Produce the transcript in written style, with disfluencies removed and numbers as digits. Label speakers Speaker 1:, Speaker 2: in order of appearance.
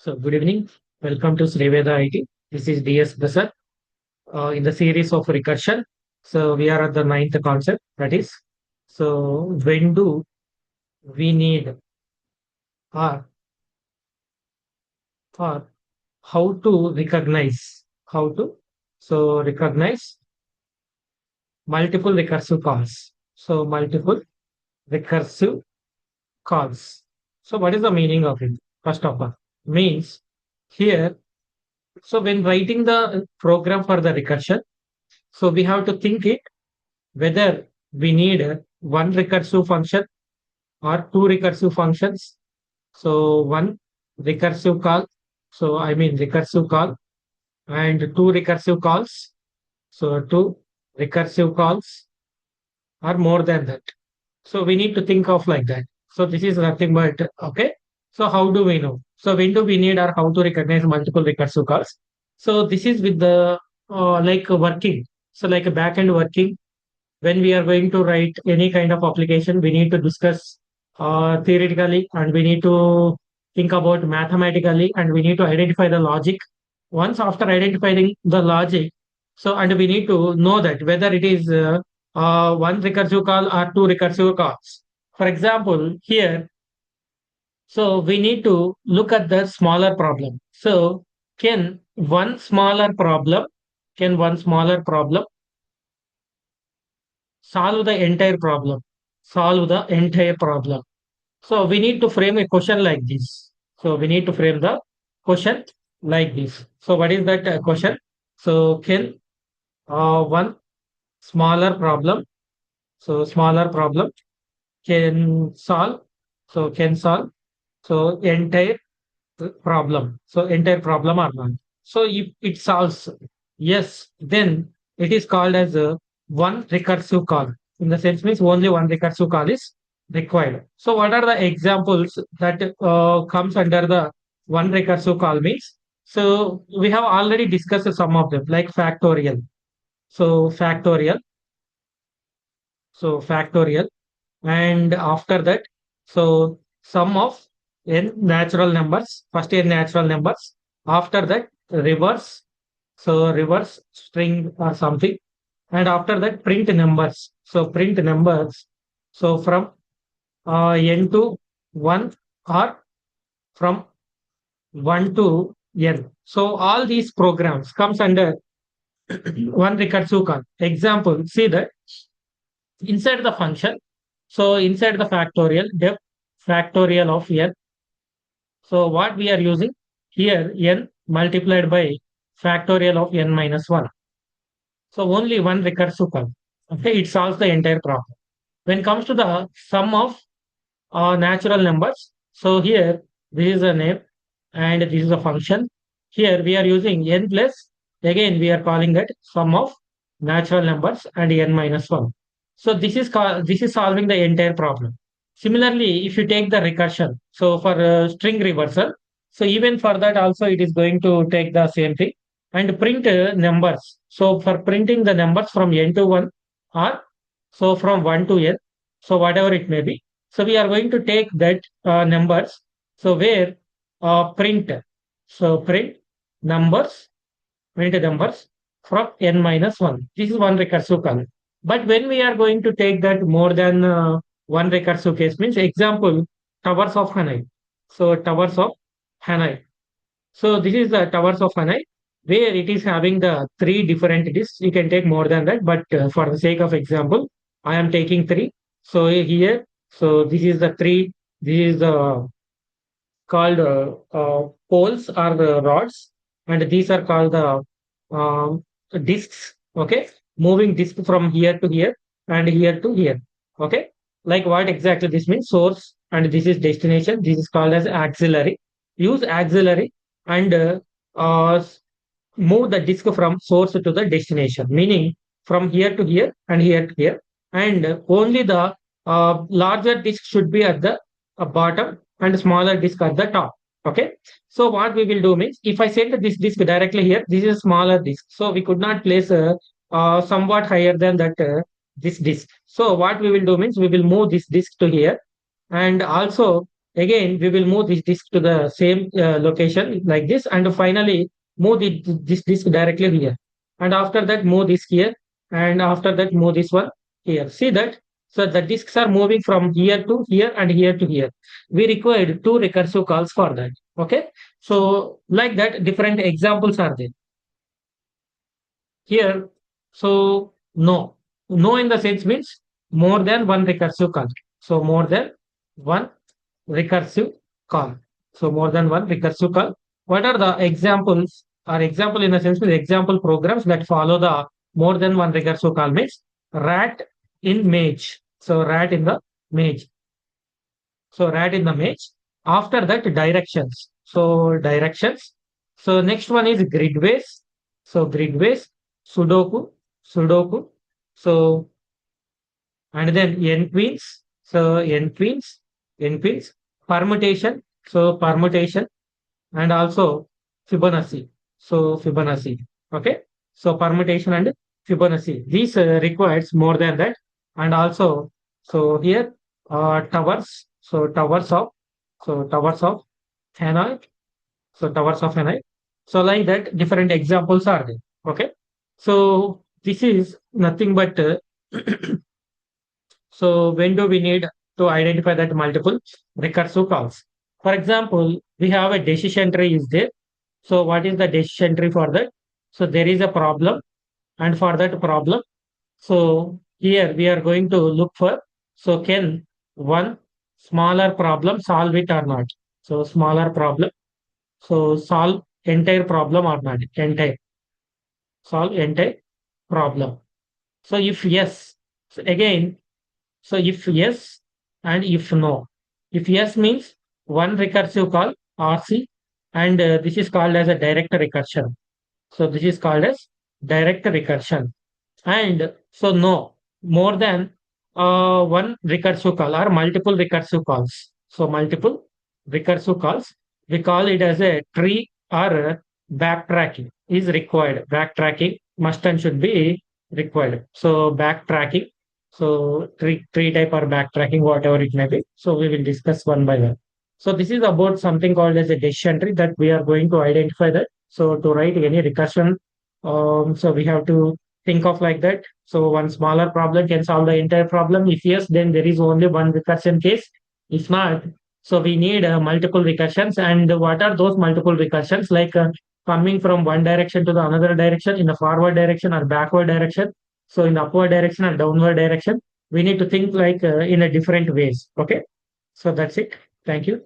Speaker 1: So, good evening. Welcome to Sriveda IT. This is DS Prasad in the series of recursion. So, we are at the ninth concept that is, so when do we need or, or how to recognize, how to, so recognize multiple recursive calls. So, multiple recursive calls. So, what is the meaning of it? First of all, means here, so when writing the program for the recursion, so we have to think it whether we need one recursive function or two recursive functions. So one recursive call, so I mean recursive call and two recursive calls. So two recursive calls or more than that. So we need to think of like that. So this is nothing but okay. So how do we know? So when do we need or how to recognize multiple recursive calls? So this is with the like working. So like a backend working when we are going to write any kind of application, we need to discuss theoretically and we need to think about mathematically and we need to identify the logic. Once after identifying the logic, so and we need to know that whether it is one recursive call or two recursive calls. For example, here, so we need to look at the smaller problem. So can one smaller problem solve the entire problem? Solve the entire problem. So we need to frame a question like this. So we need to frame the question like this. So what is that question? So can one smaller problem, so smaller problem can solve, so can solve, so entire problem. So entire problem or not. So if it solves yes, then it is called as a one recursive call. In the sense means only one recursive call is required. So what are the examples that comes under the one recursive call means? So we have already discussed some of them like factorial. So factorial. So factorial. And after that, so sum of n natural numbers, first n natural numbers. After that, reverse, so reverse string or something. And after that, print numbers. So print numbers. So from n to 1 or from 1 to n. So all these programs comes under one recursive call. Example, see that inside the function, so inside the factorial, def factorial of n. So what we are using here, n multiplied by factorial of n minus 1. So only one recursive call. Okay, it solves the entire problem. When it comes to the sum of natural numbers, so here this is a name and this is a function. Here we are using n plus, again we are calling that sum of natural numbers and n minus 1. So this is solving the entire problem. Similarly, if you take the recursion, so for string reversal, so even for that also it is going to take the same thing and print numbers. So for printing the numbers from n to 1 or so from 1 to n, so whatever it may be. So we are going to take that numbers. So where print, so print numbers from n minus 1. This is one recursive call. But when we are going to take that more than one recursive case means example towers of Hanoi. So towers of Hanoi. So this is the towers of Hanoi where it is having the three different disks. You can take more than that, but for the sake of example, I am taking three. So here, so this is the three. This is the called poles or the rods, and these are called the discs. Okay, moving disc from here to here and here to here. Okay, like what exactly this means? Source and this is destination. This is called as auxiliary. Use auxiliary and uh, move the disk from source to the destination, meaning from here to here and here to here. And only the larger disk should be at the bottom and smaller disk at the top. Okay. So what we will do means if I send this disk directly here, this is a smaller disk. So we could not place a somewhat higher than that this disk. So what we will do means we will move this disk to here and also Again, we will move this disk to the same location like this, and finally move this disk directly here. And after that, move this here, and after that, move this one here. See that? So the disks are moving from here to here and here to here. We required two recursive calls for that. Okay. So like that, different examples are there here. So no in the sense means more than one recursive call. So more than one recursive call. So more than one recursive call. What are the examples? Or example in a sense means example programs that follow the more than one recursive call means rat in mage. So rat in the mage. So rat in the mage. After that directions. So directions. So next one is gridways. So gridways, Sudoku, Sudoku. So and then n queens. So n queens, permutation. So permutation and also Fibonacci. So Fibonacci. Okay. So permutation and Fibonacci. These requires more than that. And also, so here towers. So towers of Hanoi. So towers of Hanoi. So like that, different examples are there. Okay. So this is nothing but so when do we need to identify that multiple recursive calls? For example, we have a decision tree is there. So what is the decision tree for that? So there is a problem, and for that problem, so here we are going to look for, so can one smaller problem solve it or not? So smaller problem, so solve entire problem or not? Entire, solve entire problem. So if yes, so again, so if yes and if no. If yes means one recursive call RC, and this is called as a direct recursion. So this is called as direct recursion. And so no, more than one recursive call or multiple recursive calls. So multiple recursive calls, we call it as a tree, or backtracking is required. Backtracking must and should be required. So backtracking, so tree type or backtracking, whatever it may be. So we will discuss one by one. So this is about something called as a decision tree that we are going to identify that. So to write any recursion, so we have to think of like that. So one smaller problem can solve the entire problem. If yes, then there is only one recursion case. If not, so we need multiple recursions. And what are those multiple recursions? Like coming from one direction to the another direction, in the forward direction or backward direction. So in the upward direction or downward direction, we need to think like in a different ways. Okay. So that's it. Thank you.